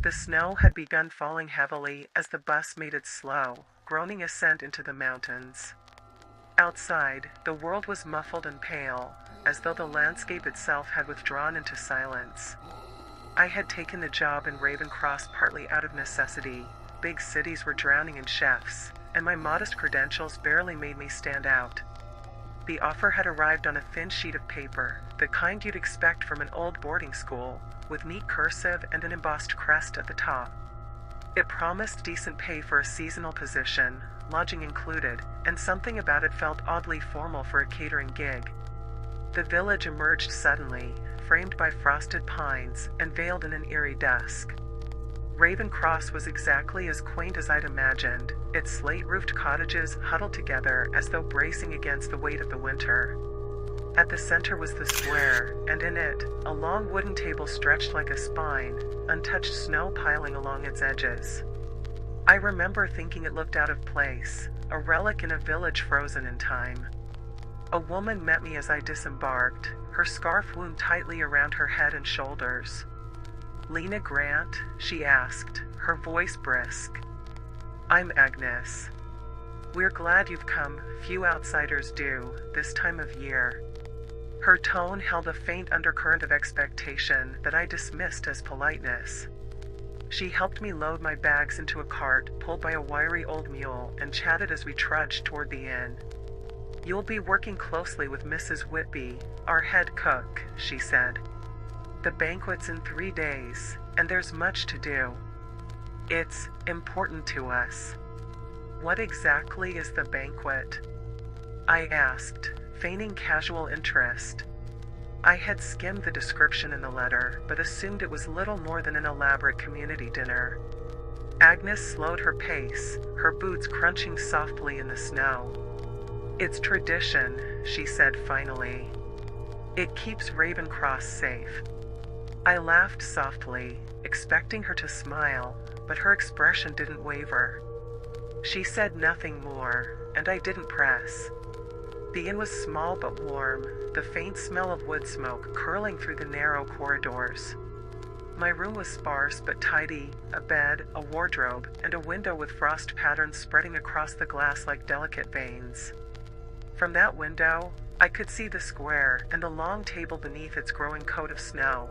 The snow had begun falling heavily as the bus made its slow, groaning ascent into the mountains. Outside, the world was muffled and pale, as though the landscape itself had withdrawn into silence. I had taken the job in Ravencross partly out of necessity. Big cities were drowning in chefs, and my modest credentials barely made me stand out. The offer had arrived on a thin sheet of paper, the kind you'd expect from an old boarding school, with neat cursive and an embossed crest at the top. It promised decent pay for a seasonal position, lodging included, and something about it felt oddly formal for a catering gig. The village emerged suddenly, framed by frosted pines and veiled in an eerie dusk. Ravencross was exactly as quaint as I'd imagined, its slate-roofed cottages huddled together as though bracing against the weight of the winter. At the center was the square, and in it, a long wooden table stretched like a spine, untouched snow piling along its edges. I remember thinking it looked out of place, a relic in a village frozen in time. A woman met me as I disembarked, her scarf wound tightly around her head and shoulders. "Lena Grant?" she asked, her voice brisk. "I'm Agnes. We're glad you've come, few outsiders do, this time of year." Her tone held a faint undercurrent of expectation that I dismissed as politeness. She helped me load my bags into a cart pulled by a wiry old mule and chatted as we trudged toward the inn. "You'll be working closely with Mrs. Whitby, our head cook," she said. "The banquet's in 3 days, and there's much to do. It's important to us." "What exactly is the banquet?" I asked, feigning casual interest. I had skimmed the description in the letter, but assumed it was little more than an elaborate community dinner. Agnes slowed her pace, her boots crunching softly in the snow. "It's tradition," she said finally. "It keeps Ravencross safe." I laughed softly, expecting her to smile, but her expression didn't waver. She said nothing more, and I didn't press. The inn was small but warm, the faint smell of wood smoke curling through the narrow corridors. My room was sparse but tidy, a bed, a wardrobe, and a window with frost patterns spreading across the glass like delicate veins. From that window, I could see the square and the long table beneath its growing coat of snow.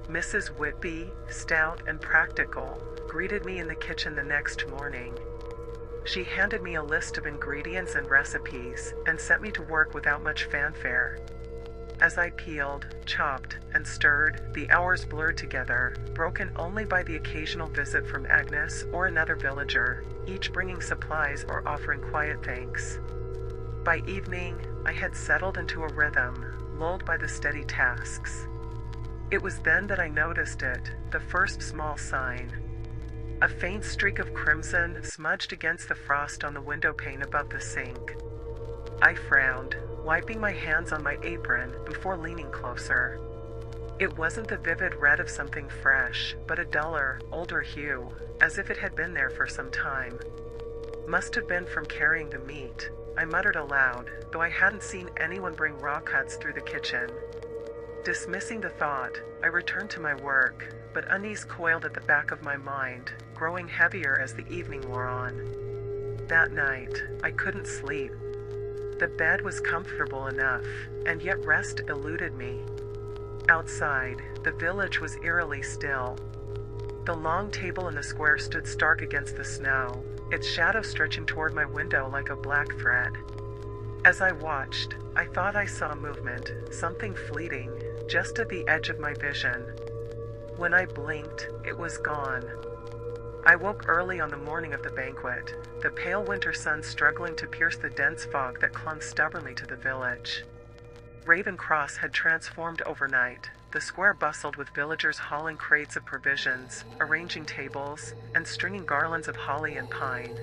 Mrs. Whitby, stout and practical, greeted me in the kitchen the next morning. She handed me a list of ingredients and recipes and set me to work without much fanfare. As I peeled, chopped, and stirred, the hours blurred together, broken only by the occasional visit from Agnes or another villager, each bringing supplies or offering quiet thanks. By evening, I had settled into a rhythm, lulled by the steady tasks. It was then that I noticed it, the first small sign. A faint streak of crimson smudged against the frost on the window pane above the sink. I frowned, wiping my hands on my apron before leaning closer. It wasn't the vivid red of something fresh, but a duller, older hue, as if it had been there for some time. "Must have been from carrying the meat," I muttered aloud, though I hadn't seen anyone bring raw cuts through the kitchen. Dismissing the thought, I returned to my work, but unease coiled at the back of my mind, growing heavier as the evening wore on. That night, I couldn't sleep. The bed was comfortable enough, and yet rest eluded me. Outside, the village was eerily still. The long table in the square stood stark against the snow, its shadow stretching toward my window like a black thread. As I watched, I thought I saw movement, something fleeting, just at the edge of my vision. When I blinked, it was gone. I woke early on the morning of the banquet, the pale winter sun struggling to pierce the dense fog that clung stubbornly to the village. Ravencross had transformed overnight. The square bustled with villagers hauling crates of provisions, arranging tables, and stringing garlands of holly and pine.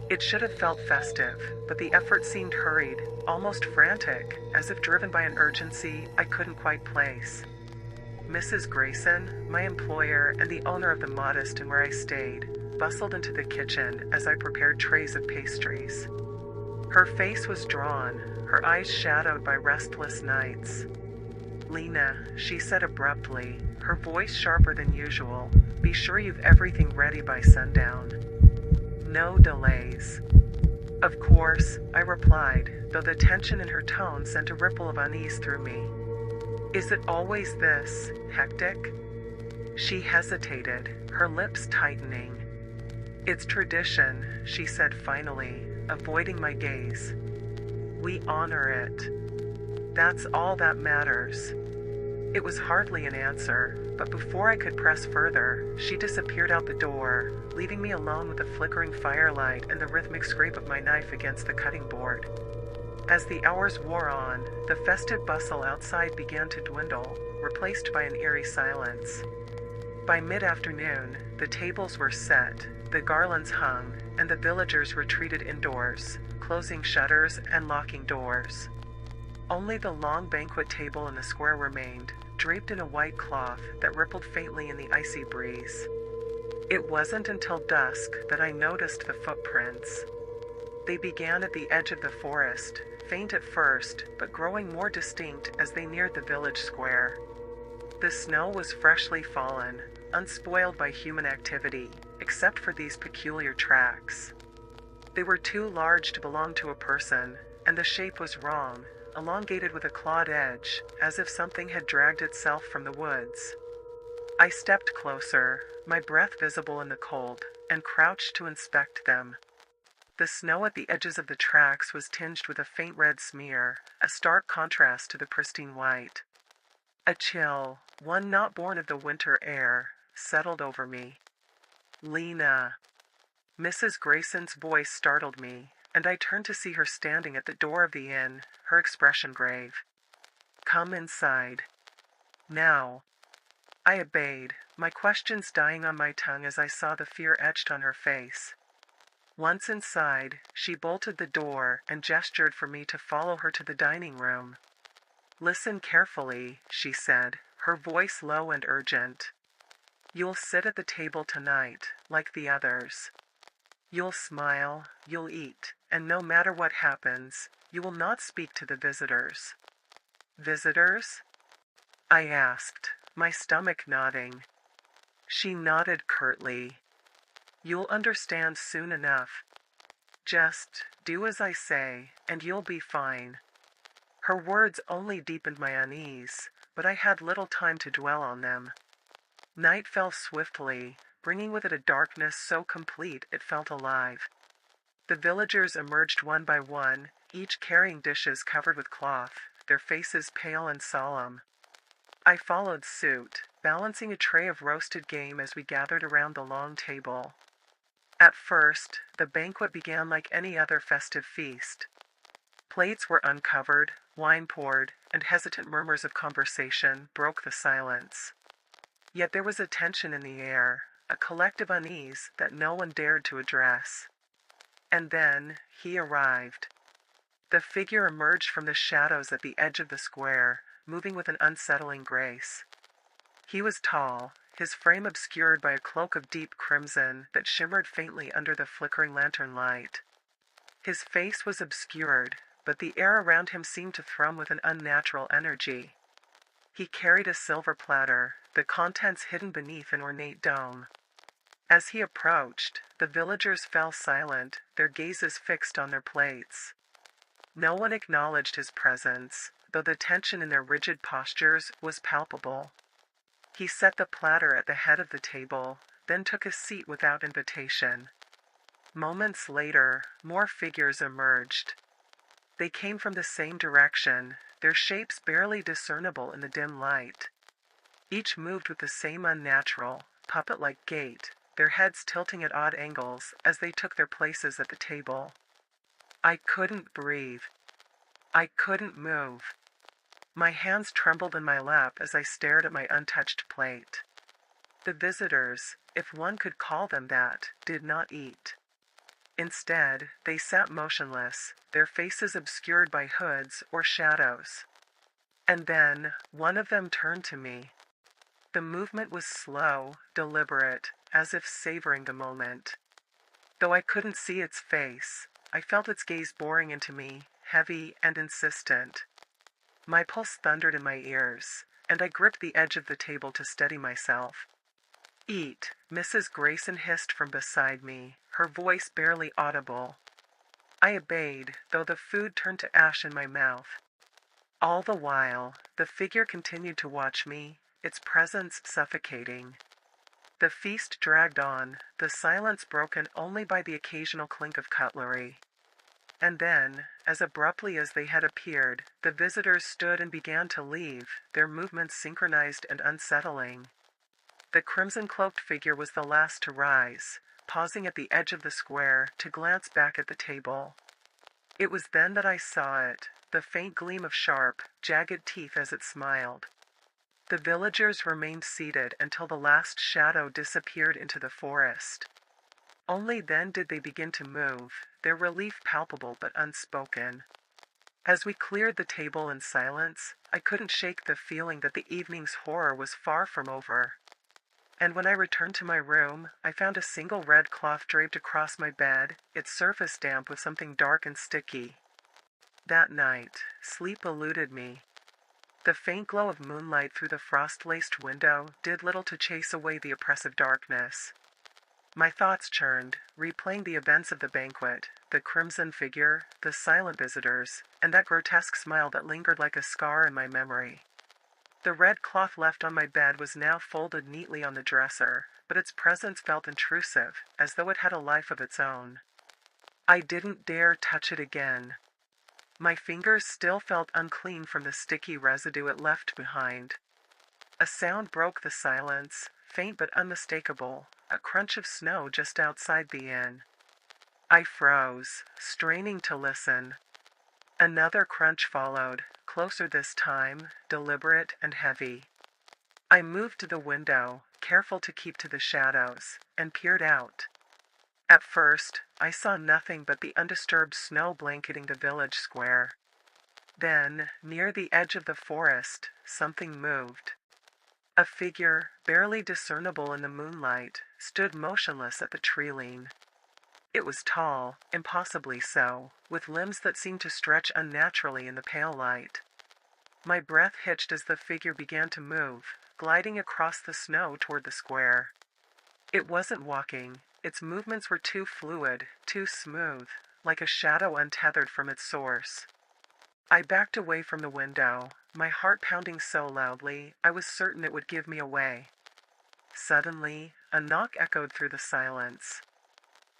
It should have felt festive, but the effort seemed hurried, almost frantic, as if driven by an urgency I couldn't quite place. Mrs. Grayson, my employer and the owner of the Modest Inn where I stayed, bustled into the kitchen as I prepared trays of pastries. Her face was drawn, her eyes shadowed by restless nights. Lena, she said abruptly, her voice sharper than usual, be sure you've everything ready by sundown. No delays. Of course, I replied, though the tension in her tone sent a ripple of unease through me. Is it always this hectic? She hesitated, her lips tightening. It's tradition, she said finally, avoiding my gaze. We honor it. That's all that matters. It was hardly an answer, but before I could press further, she disappeared out the door, leaving me alone with the flickering firelight and the rhythmic scrape of my knife against the cutting board. As the hours wore on, the festive bustle outside began to dwindle, replaced by an eerie silence. By mid-afternoon, the tables were set, the garlands hung, and the villagers retreated indoors, closing shutters and locking doors. Only the long banquet table in the square remained, draped in a white cloth that rippled faintly in the icy breeze. It wasn't until dusk that I noticed the footprints. They began at the edge of the forest, faint at first, but growing more distinct as they neared the village square. The snow was freshly fallen, unspoiled by human activity, except for these peculiar tracks. They were too large to belong to a person, and the shape was wrong, elongated with a clawed edge, as if something had dragged itself from the woods. I stepped closer, my breath visible in the cold, and crouched to inspect them. The snow at the edges of the tracks was tinged with a faint red smear, a stark contrast to the pristine white. A chill, one not born of the winter air, settled over me. Lena. Mrs. Grayson's voice startled me, and I turned to see her standing at the door of the inn, her expression grave. Come inside. Now. I obeyed, my questions dying on my tongue as I saw the fear etched on her face. Once inside, she bolted the door and gestured for me to follow her to the dining room. Listen carefully, she said, her voice low and urgent. You'll sit at the table tonight, like the others. You'll smile, you'll eat, and no matter what happens, you will not speak to the visitors. Visitors? I asked, my stomach nodding. She nodded curtly. You'll understand soon enough. Just do as I say, and you'll be fine. Her words only deepened my unease, but I had little time to dwell on them. Night fell swiftly, bringing with it a darkness so complete it felt alive. The villagers emerged one by one, each carrying dishes covered with cloth, their faces pale and solemn. I followed suit, balancing a tray of roasted game as we gathered around the long table. At first, the banquet began like any other festive feast. Plates were uncovered, wine poured, and hesitant murmurs of conversation broke the silence. Yet there was a tension in the air, a collective unease that no one dared to address. And then, he arrived. The figure emerged from the shadows at the edge of the square, moving with an unsettling grace. He was tall, his frame obscured by a cloak of deep crimson that shimmered faintly under the flickering lantern light. His face was obscured, but the air around him seemed to thrum with an unnatural energy. He carried a silver platter, the contents hidden beneath an ornate dome. As he approached, the villagers fell silent, their gazes fixed on their plates. No one acknowledged his presence, though the tension in their rigid postures was palpable. He set the platter at the head of the table, then took a seat without invitation. Moments later, more figures emerged. They came from the same direction, their shapes barely discernible in the dim light. Each moved with the same unnatural, puppet-like gait, their heads tilting at odd angles as they took their places at the table. I couldn't breathe. I couldn't move. My hands trembled in my lap as I stared at my untouched plate. The visitors, if one could call them that, did not eat. Instead, they sat motionless, their faces obscured by hoods or shadows. And then, one of them turned to me. The movement was slow, deliberate, as if savoring the moment. Though I couldn't see its face, I felt its gaze boring into me, heavy and insistent. My pulse thundered in my ears, and I gripped the edge of the table to steady myself. "Eat," Mrs. Grayson hissed from beside me, her voice barely audible. I obeyed, though the food turned to ash in my mouth. All the while, the figure continued to watch me, its presence suffocating. The feast dragged on, the silence broken only by the occasional clink of cutlery. And then, as abruptly as they had appeared, the visitors stood and began to leave, their movements synchronized and unsettling. The crimson-cloaked figure was the last to rise, pausing at the edge of the square to glance back at the table. It was then that I saw it, the faint gleam of sharp, jagged teeth as it smiled. The villagers remained seated until the last shadow disappeared into the forest. Only then did they begin to move, their relief palpable but unspoken. As we cleared the table in silence, I couldn't shake the feeling that the evening's horror was far from over. And when I returned to my room, I found a single red cloth draped across my bed, its surface damp with something dark and sticky. That night, sleep eluded me. The faint glow of moonlight through the frost-laced window did little to chase away the oppressive darkness. My thoughts churned, replaying the events of the banquet, the crimson figure, the silent visitors, and that grotesque smile that lingered like a scar in my memory. The red cloth left on my bed was now folded neatly on the dresser, but its presence felt intrusive, as though it had a life of its own. I didn't dare touch it again. My fingers still felt unclean from the sticky residue it left behind. A sound broke the silence, faint but unmistakable, a crunch of snow just outside the inn. I froze, straining to listen. Another crunch followed, closer this time, deliberate and heavy. I moved to the window, careful to keep to the shadows, and peered out. At first, I saw nothing but the undisturbed snow blanketing the village square. Then, near the edge of the forest, something moved. A figure, barely discernible in the moonlight, stood motionless at the tree-lean. It was tall, impossibly so, with limbs that seemed to stretch unnaturally in the pale light. My breath hitched as the figure began to move, gliding across the snow toward the square. It wasn't walking. Its movements were too fluid, too smooth, like a shadow untethered from its source. I backed away from the window, my heart pounding so loudly I was certain it would give me away. Suddenly, a knock echoed through the silence.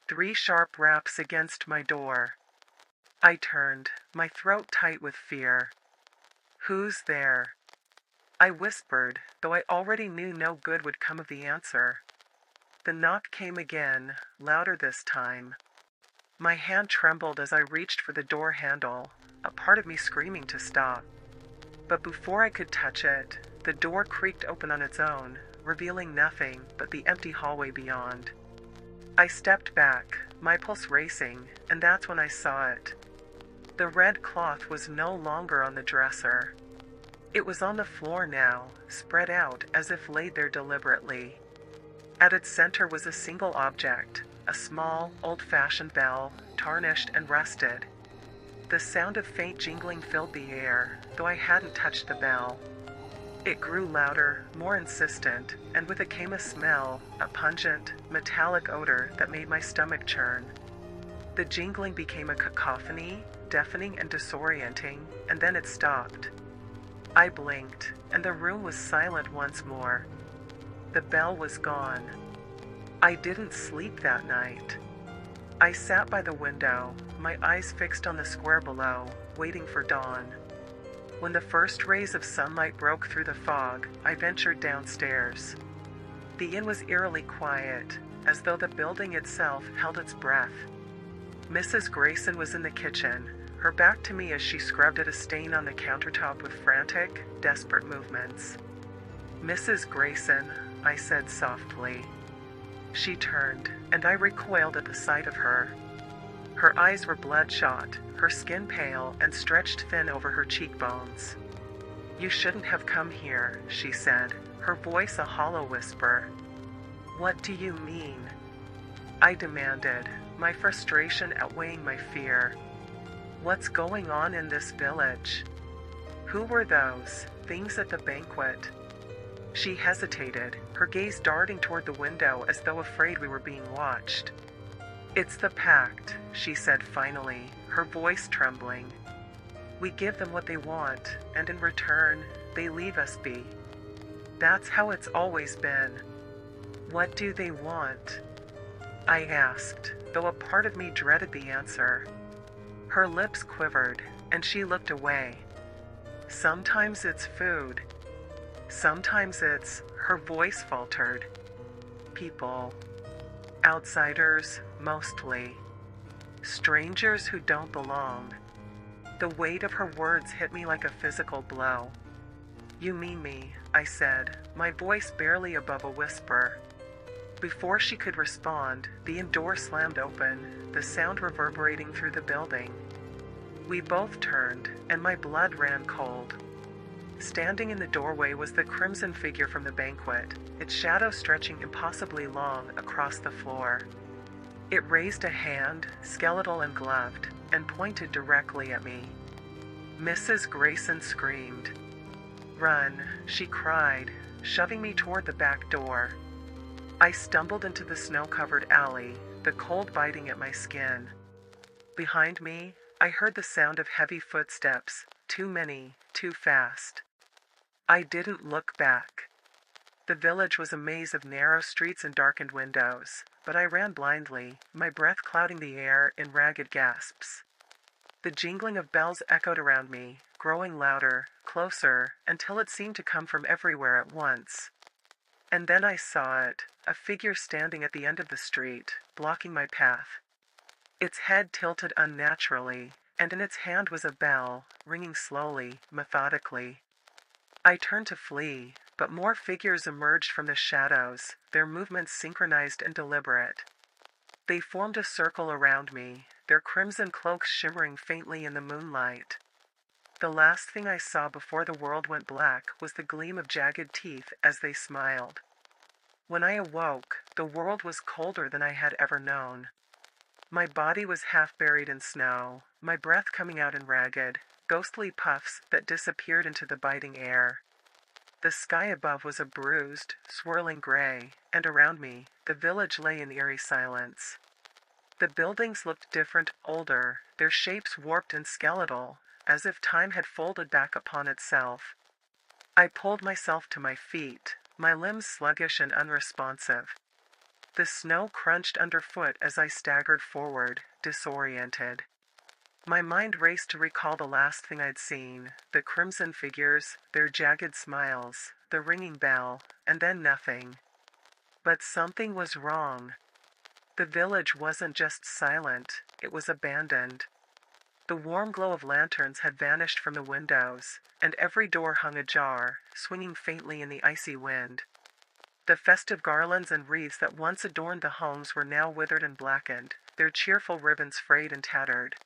3 sharp raps against my door. I turned, my throat tight with fear. "Who's there?" I whispered, though I already knew no good would come of the answer. The knock came again, louder this time. My hand trembled as I reached for the door handle, a part of me screaming to stop. But before I could touch it, the door creaked open on its own, revealing nothing but the empty hallway beyond. I stepped back, my pulse racing, and that's when I saw it. The red cloth was no longer on the dresser. It was on the floor now, spread out as if laid there deliberately. At its center was a single object, a small, old-fashioned bell, tarnished and rusted. The sound of faint jingling filled the air, though I hadn't touched the bell. It grew louder, more insistent, and with it came a smell, a pungent, metallic odor that made my stomach churn. The jingling became a cacophony, deafening and disorienting, and then it stopped. I blinked, and the room was silent once more. The bell was gone. I didn't sleep that night. I sat by the window, my eyes fixed on the square below, waiting for dawn. When the first rays of sunlight broke through the fog, I ventured downstairs. The inn was eerily quiet, as though the building itself held its breath. Mrs. Grayson was in the kitchen, her back to me as she scrubbed at a stain on the countertop with frantic, desperate movements. "Mrs. Grayson," I said softly. She turned, and I recoiled at the sight of her. Her eyes were bloodshot, her skin pale and stretched thin over her cheekbones. "You shouldn't have come here," she said, her voice a hollow whisper. "What do you mean?" I demanded, my frustration outweighing my fear. "What's going on in this village? Who were those things at the banquet? She hesitated, her gaze darting toward the window as though afraid we were being watched. It's the pact, she said finally, her voice trembling. We give them what they want, and in return, they leave us be. That's how it's always been. What do they want? I asked, though a part of me dreaded the answer. Her lips quivered, and she looked away. Sometimes it's food. Sometimes it's, her voice faltered. People. Outsiders, mostly. Strangers who don't belong. The weight of her words hit me like a physical blow. You mean me, I said, my voice barely above a whisper. Before she could respond, the inn door slammed open, the sound reverberating through the building. We both turned, and my blood ran cold. Standing in the doorway was the crimson figure from the banquet, its shadow stretching impossibly long across the floor. It raised a hand, skeletal and gloved, and pointed directly at me. Mrs. Grayson screamed. Run, she cried, shoving me toward the back door. I stumbled into the snow-covered alley, the cold biting at my skin. Behind me, I heard the sound of heavy footsteps, too many, too fast. I didn't look back. The village was a maze of narrow streets and darkened windows, but I ran blindly, my breath clouding the air in ragged gasps. The jingling of bells echoed around me, growing louder, closer, until it seemed to come from everywhere at once. And then I saw it, a figure standing at the end of the street, blocking my path. Its head tilted unnaturally, and in its hand was a bell, ringing slowly, methodically. I turned to flee, but more figures emerged from the shadows, their movements synchronized and deliberate. They formed a circle around me, their crimson cloaks shimmering faintly in the moonlight. The last thing I saw before the world went black was the gleam of jagged teeth as they smiled. When I awoke, the world was colder than I had ever known. My body was half buried in snow, my breath coming out in ragged, ghostly puffs that disappeared into the biting air. The sky above was a bruised, swirling gray, and around me, the village lay in eerie silence. The buildings looked different, older, their shapes warped and skeletal, as if time had folded back upon itself. I pulled myself to my feet, my limbs sluggish and unresponsive. The snow crunched underfoot as I staggered forward, disoriented. My mind raced to recall the last thing I'd seen, the crimson figures, their jagged smiles, the ringing bell, and then nothing. But something was wrong. The village wasn't just silent, it was abandoned. The warm glow of lanterns had vanished from the windows, and every door hung ajar, swinging faintly in the icy wind. The festive garlands and wreaths that once adorned the homes were now withered and blackened, their cheerful ribbons frayed and tattered.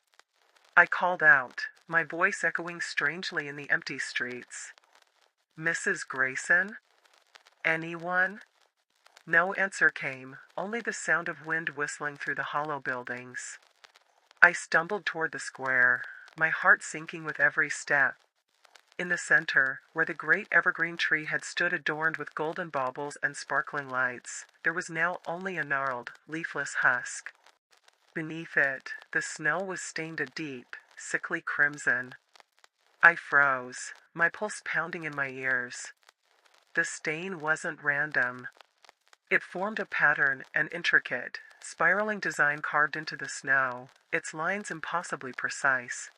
I called out, my voice echoing strangely in the empty streets. Mrs. Grayson? Anyone? No answer came, only the sound of wind whistling through the hollow buildings. I stumbled toward the square, my heart sinking with every step. In the center, where the great evergreen tree had stood adorned with golden baubles and sparkling lights, there was now only a gnarled, leafless husk. Beneath it, the snow was stained a deep, sickly crimson. I froze, my pulse pounding in my ears. The stain wasn't random. It formed a pattern, an intricate, spiraling design carved into the snow, its lines impossibly precise.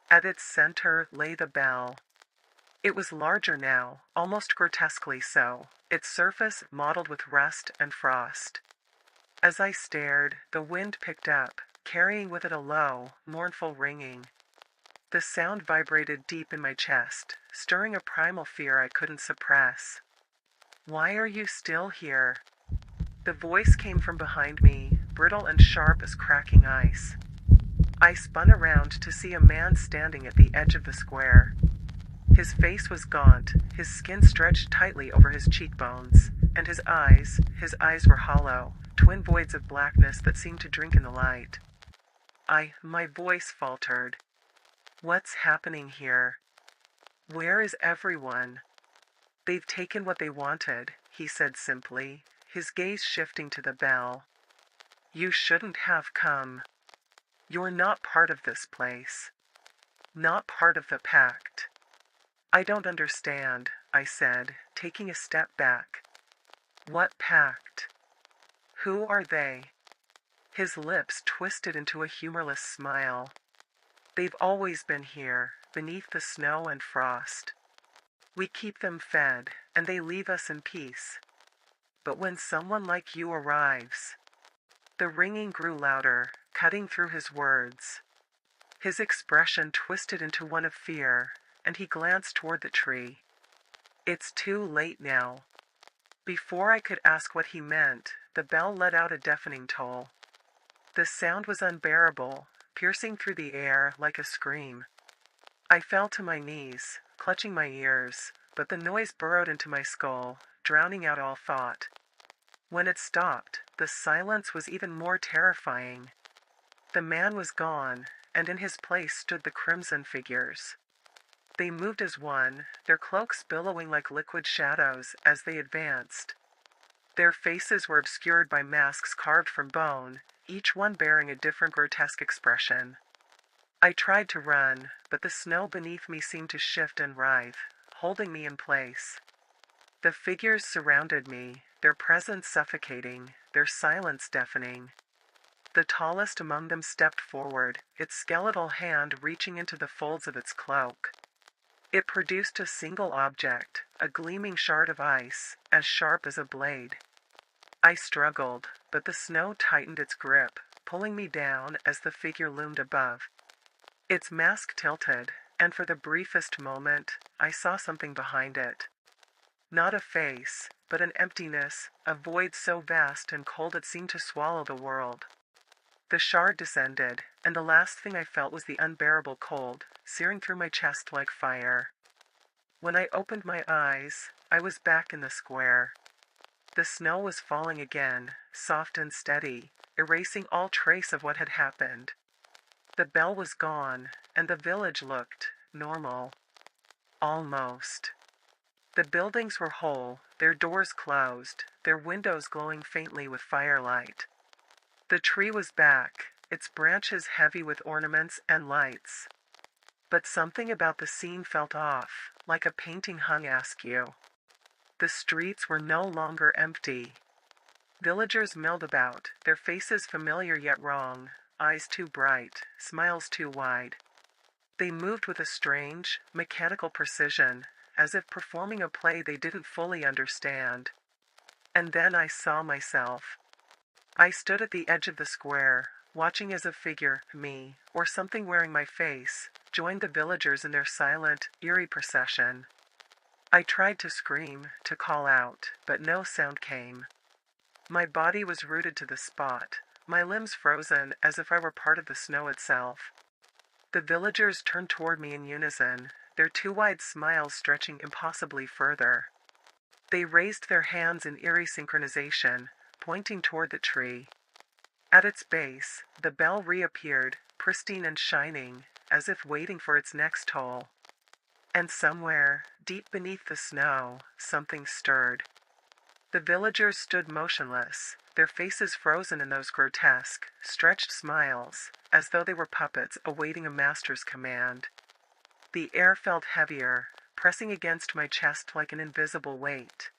At its center lay the bell. It was larger now, almost grotesquely so, its surface mottled with rust and frost. As I stared, the wind picked up, carrying with it a low, mournful ringing. The sound vibrated deep in my chest, stirring a primal fear I couldn't suppress. Why are you still here? The voice came from behind me, brittle and sharp as cracking ice. I spun around to see a man standing at the edge of the square. His face was gaunt, his skin stretched tightly over his cheekbones, and his eyes were hollow, twin voids of blackness that seemed to drink in the light. My voice faltered. What's happening here? Where is everyone? They've taken what they wanted, he said simply, his gaze shifting to the bell. You shouldn't have come. You're not part of this place. Not part of the pact. I don't understand, I said, taking a step back. What pact? Who are they? His lips twisted into a humorless smile. They've always been here, beneath the snow and frost. We keep them fed, and they leave us in peace. But when someone like you arrives... The ringing grew louder, cutting through his words. His expression twisted into one of fear, and he glanced toward the tree. It's too late now. Before I could ask what he meant, the bell let out a deafening toll. The sound was unbearable, piercing through the air like a scream. I fell to my knees, clutching my ears, but the noise burrowed into my skull, drowning out all thought. When it stopped, the silence was even more terrifying. The man was gone, and in his place stood the crimson figures. They moved as one, their cloaks billowing like liquid shadows as they advanced. Their faces were obscured by masks carved from bone, each one bearing a different grotesque expression. I tried to run, but the snow beneath me seemed to shift and writhe, holding me in place. The figures surrounded me, their presence suffocating, their silence deafening. The tallest among them stepped forward, its skeletal hand reaching into the folds of its cloak. It produced a single object, a gleaming shard of ice, as sharp as a blade. I struggled, but the snow tightened its grip, pulling me down as the figure loomed above. Its mask tilted, and for the briefest moment, I saw something behind it. Not a face, but an emptiness, a void so vast and cold it seemed to swallow the world. The shard descended, and the last thing I felt was the unbearable cold, searing through my chest like fire. When I opened my eyes, I was back in the square. The snow was falling again, soft and steady, erasing all trace of what had happened. The bell was gone, and the village looked normal. Almost. The buildings were whole, their doors closed, their windows glowing faintly with firelight. The tree was back, its branches heavy with ornaments and lights. But something about the scene felt off, like a painting hung askew. The streets were no longer empty. Villagers milled about, their faces familiar yet wrong, eyes too bright, smiles too wide. They moved with a strange, mechanical precision, as if performing a play they didn't fully understand. And then I saw myself. I stood at the edge of the square, watching as a figure, me, or something wearing my face, joined the villagers in their silent, eerie procession. I tried to scream, to call out, but no sound came. My body was rooted to the spot, my limbs frozen as if I were part of the snow itself. The villagers turned toward me in unison, their too wide smiles stretching impossibly further. They raised their hands in eerie synchronization, pointing toward the tree. At its base, the bell reappeared, pristine and shining, as if waiting for its next toll. And somewhere, deep beneath the snow, something stirred. The villagers stood motionless, their faces frozen in those grotesque, stretched smiles, as though they were puppets awaiting a master's command. The air felt heavier, pressing against my chest like an invisible weight.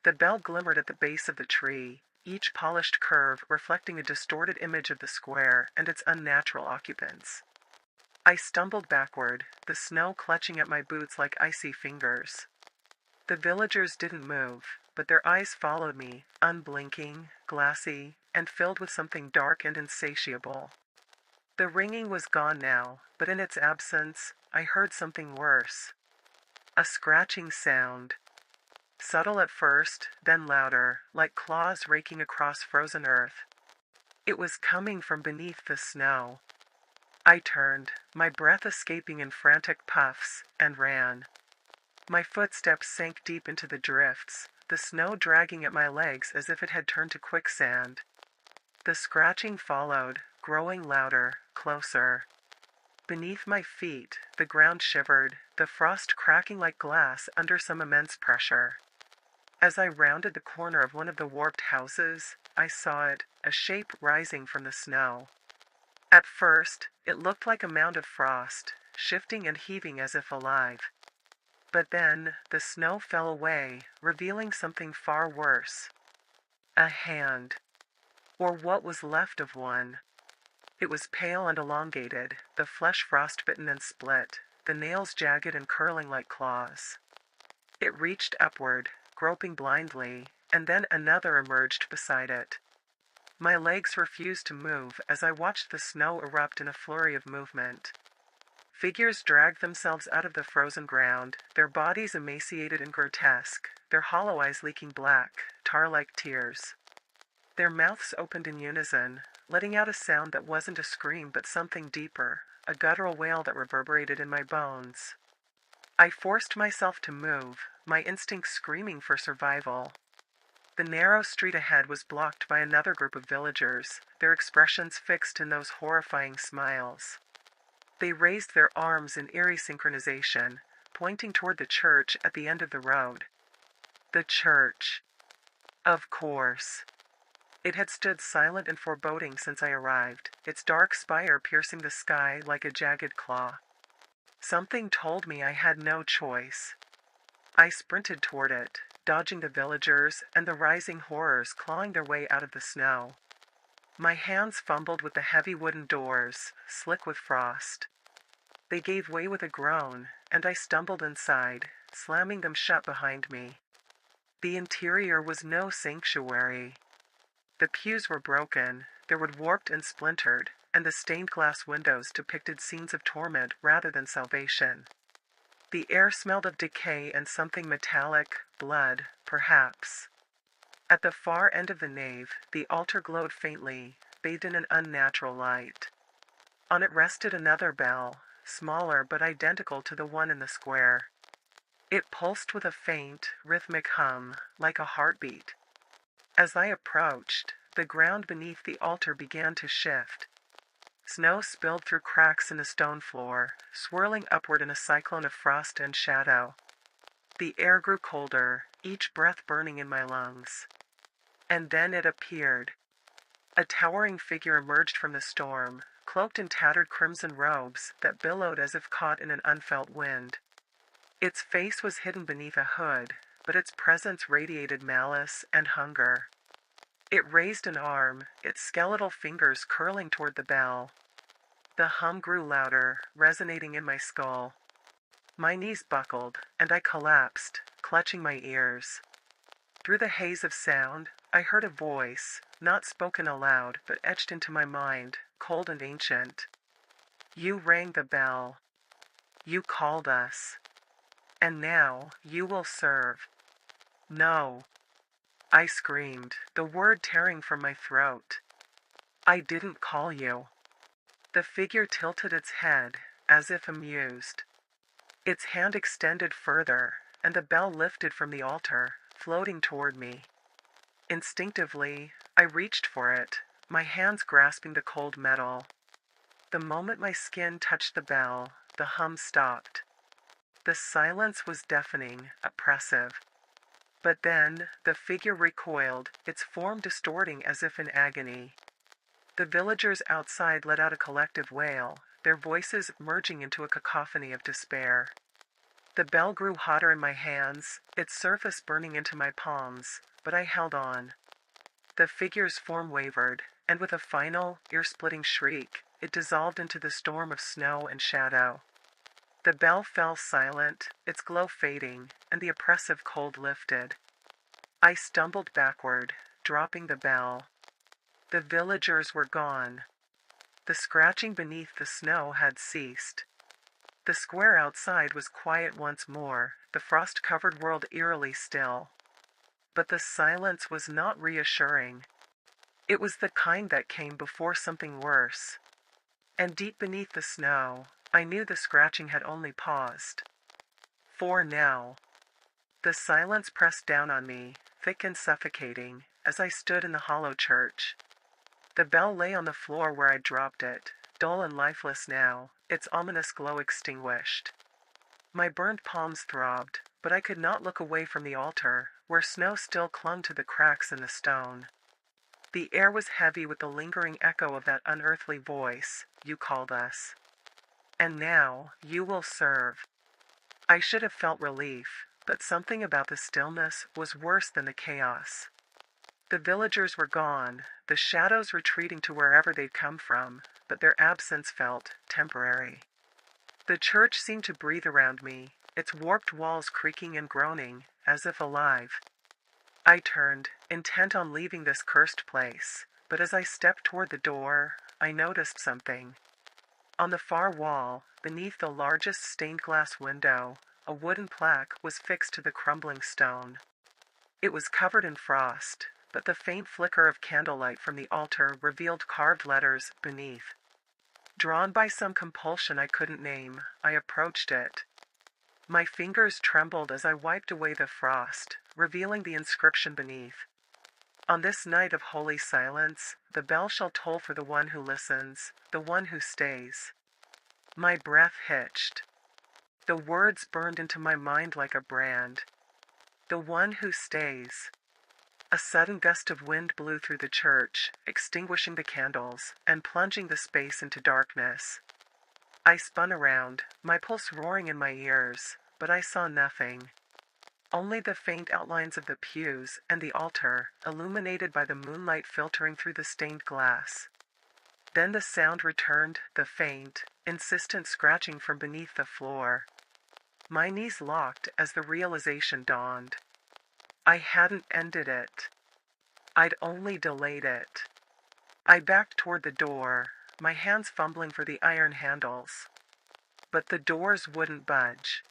The bell glimmered at the base of the tree, each polished curve reflecting a distorted image of the square and its unnatural occupants. I stumbled backward, the snow clutching at my boots like icy fingers. The villagers didn't move, but their eyes followed me, unblinking, glassy, and filled with something dark and insatiable. The ringing was gone now, but in its absence, I heard something worse. A scratching sound. Subtle at first, then louder, like claws raking across frozen earth. It was coming from beneath the snow. I turned, my breath escaping in frantic puffs, and ran. My footsteps sank deep into the drifts, the snow dragging at my legs as if it had turned to quicksand. The scratching followed, growing louder, closer. Beneath my feet, the ground shivered, the frost cracking like glass under some immense pressure. As I rounded the corner of one of the warped houses, I saw it, a shape rising from the snow. At first, it looked like a mound of frost, shifting and heaving as if alive. But then, the snow fell away, revealing something far worse. A hand. Or what was left of one. It was pale and elongated, the flesh frostbitten and split, the nails jagged and curling like claws. It reached upward, groping blindly, and then another emerged beside it. My legs refused to move as I watched the snow erupt in a flurry of movement. Figures dragged themselves out of the frozen ground, their bodies emaciated and grotesque, their hollow eyes leaking black, tar-like tears. Their mouths opened in unison, letting out a sound that wasn't a scream but something deeper, a guttural wail that reverberated in my bones. I forced myself to move, my instincts screaming for survival. The narrow street ahead was blocked by another group of villagers, their expressions fixed in those horrifying smiles. They raised their arms in eerie synchronization, pointing toward the church at the end of the road. The church. Of course. It had stood silent and foreboding since I arrived, its dark spire piercing the sky like a jagged claw. Something told me I had no choice. I sprinted toward it, dodging the villagers and the rising horrors clawing their way out of the snow. My hands fumbled with the heavy wooden doors, slick with frost. They gave way with a groan, and I stumbled inside, slamming them shut behind me. The interior was no sanctuary. The pews were broken, they were warped and splintered, and the stained glass windows depicted scenes of torment rather than salvation. The air smelled of decay and something metallic, blood, perhaps. At the far end of the nave, the altar glowed faintly, bathed in an unnatural light. On it rested another bell, smaller but identical to the one in the square. It pulsed with a faint, rhythmic hum, like a heartbeat. As I approached, the ground beneath the altar began to shift. Snow spilled through cracks in the stone floor, swirling upward in a cyclone of frost and shadow. The air grew colder, each breath burning in my lungs. And then it appeared. A towering figure emerged from the storm, cloaked in tattered crimson robes that billowed as if caught in an unfelt wind. Its face was hidden beneath a hood, but its presence radiated malice and hunger. It raised an arm, its skeletal fingers curling toward the bell. The hum grew louder, resonating in my skull. My knees buckled, and I collapsed, clutching my ears. Through the haze of sound, I heard a voice, not spoken aloud, but etched into my mind, cold and ancient. You rang the bell. You called us. And now, you will serve. No. I screamed, the word tearing from my throat. I didn't call you. The figure tilted its head, as if amused. Its hand extended further, and the bell lifted from the altar, floating toward me. Instinctively, I reached for it, my hands grasping the cold metal. The moment my skin touched the bell, the hum stopped. The silence was deafening, oppressive. But then, the figure recoiled, its form distorting as if in agony. The villagers outside let out a collective wail, their voices merging into a cacophony of despair. The bell grew hotter in my hands, its surface burning into my palms, but I held on. The figure's form wavered, and with a final, ear-splitting shriek, it dissolved into the storm of snow and shadow. The bell fell silent, its glow fading, and the oppressive cold lifted. I stumbled backward, dropping the bell. The villagers were gone. The scratching beneath the snow had ceased. The square outside was quiet once more, the frost-covered world eerily still. But the silence was not reassuring. It was the kind that came before something worse. And deep beneath the snow, I knew the scratching had only paused. For now. The silence pressed down on me, thick and suffocating, as I stood in the hollow church. The bell lay on the floor where I'd dropped it, dull and lifeless now, its ominous glow extinguished. My burned palms throbbed, but I could not look away from the altar, where snow still clung to the cracks in the stone. The air was heavy with the lingering echo of that unearthly voice, "You called us. And now, you will serve." I should have felt relief, but something about the stillness was worse than the chaos. The villagers were gone, the shadows retreating to wherever they'd come from, but their absence felt temporary. The church seemed to breathe around me, its warped walls creaking and groaning, as if alive. I turned, intent on leaving this cursed place, but as I stepped toward the door, I noticed something. On the far wall, beneath the largest stained glass window, a wooden plaque was fixed to the crumbling stone. It was covered in frost, but the faint flicker of candlelight from the altar revealed carved letters beneath. Drawn by some compulsion I couldn't name, I approached it. My fingers trembled as I wiped away the frost, revealing the inscription beneath. "On this night of holy silence, the bell shall toll for the one who listens, the one who stays." My breath hitched. The words burned into my mind like a brand. The one who stays. A sudden gust of wind blew through the church, extinguishing the candles, and plunging the space into darkness. I spun around, my pulse roaring in my ears, but I saw nothing. Only the faint outlines of the pews and the altar, illuminated by the moonlight filtering through the stained glass. Then the sound returned, the faint, insistent scratching from beneath the floor. My knees locked as the realization dawned. I hadn't ended it. I'd only delayed it. I backed toward the door, my hands fumbling for the iron handles. But the doors wouldn't budge.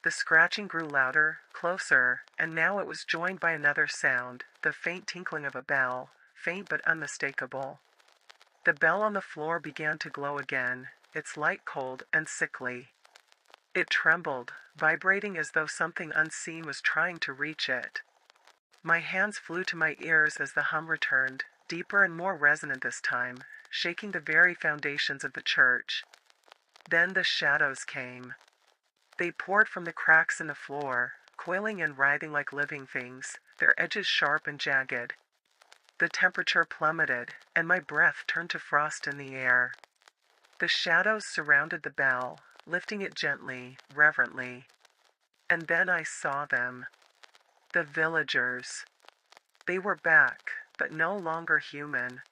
The scratching grew louder, closer, and now it was joined by another sound, the faint tinkling of a bell, faint but unmistakable. The bell on the floor began to glow again, its light cold and sickly. It trembled, vibrating as though something unseen was trying to reach it. My hands flew to my ears as the hum returned, deeper and more resonant this time, shaking the very foundations of the church. Then the shadows came. They poured from the cracks in the floor, coiling and writhing like living things, their edges sharp and jagged. The temperature plummeted, and my breath turned to frost in the air. The shadows surrounded the bell, lifting it gently, reverently. And then I saw them. The villagers. They were back, but no longer human.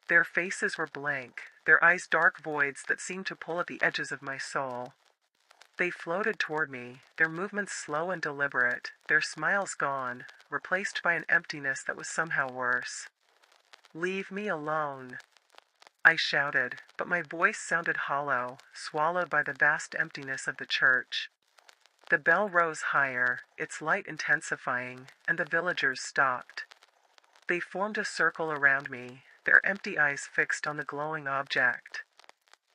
Their faces were blank, their eyes dark voids that seemed to pull at the edges of my soul. They floated toward me, their movements slow and deliberate, their smiles gone, replaced by an emptiness that was somehow worse. "Leave me alone," I shouted, but my voice sounded hollow, swallowed by the vast emptiness of the church. The bell rose higher, its light intensifying, and the villagers stopped. They formed a circle around me, their empty eyes fixed on the glowing object.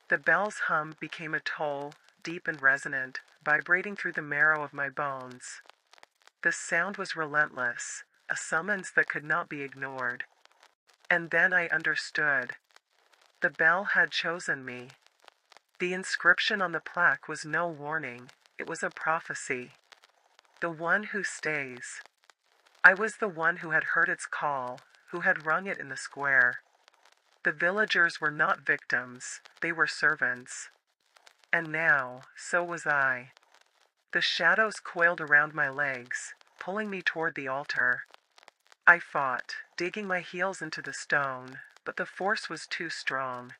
The bell's hum became a toll, deep and resonant, vibrating through the marrow of my bones. The sound was relentless, a summons that could not be ignored. And then I understood. The bell had chosen me. The inscription on the plaque was no warning, it was a prophecy. The one who stays. I was the one who had heard its call, who had rung it in the square. The villagers were not victims, they were servants. And now, so was I. The shadows coiled around my legs, pulling me toward the altar. I fought, digging my heels into the stone, but the force was too strong.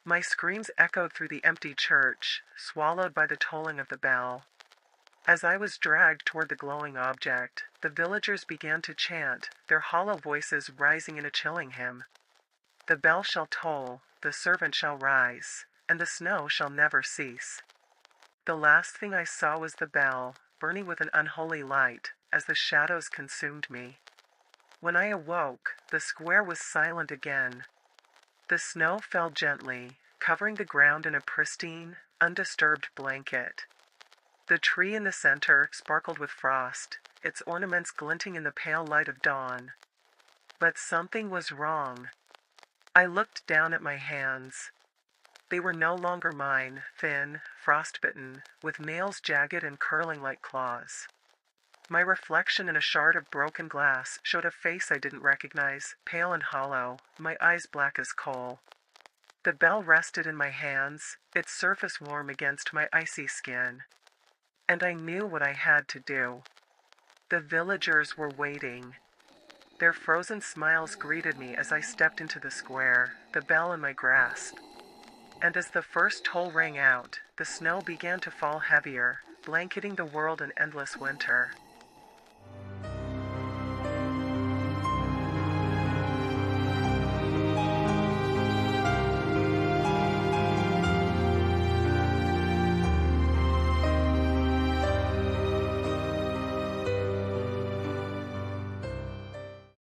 My screams echoed through the empty church, swallowed by the tolling of the bell. As I was dragged toward the glowing object, the villagers began to chant, their hollow voices rising in a chilling hymn. "The bell shall toll, the servant shall rise, and the snow shall never cease." The last thing I saw was the bell, burning with an unholy light, as the shadows consumed me. When I awoke, the square was silent again. The snow fell gently, covering the ground in a pristine, undisturbed blanket. The tree in the center sparkled with frost, its ornaments glinting in the pale light of dawn. But something was wrong. I looked down at my hands. They were no longer mine, thin, frostbitten, with nails jagged and curling like claws. My reflection in a shard of broken glass showed a face I didn't recognize, pale and hollow, my eyes black as coal. The bell rested in my hands, its surface warm against my icy skin. And I knew what I had to do. The villagers were waiting. Their frozen smiles greeted me as I stepped into the square, the bell in my grasp. And as the first toll rang out, the snow began to fall heavier, blanketing the world in endless winter.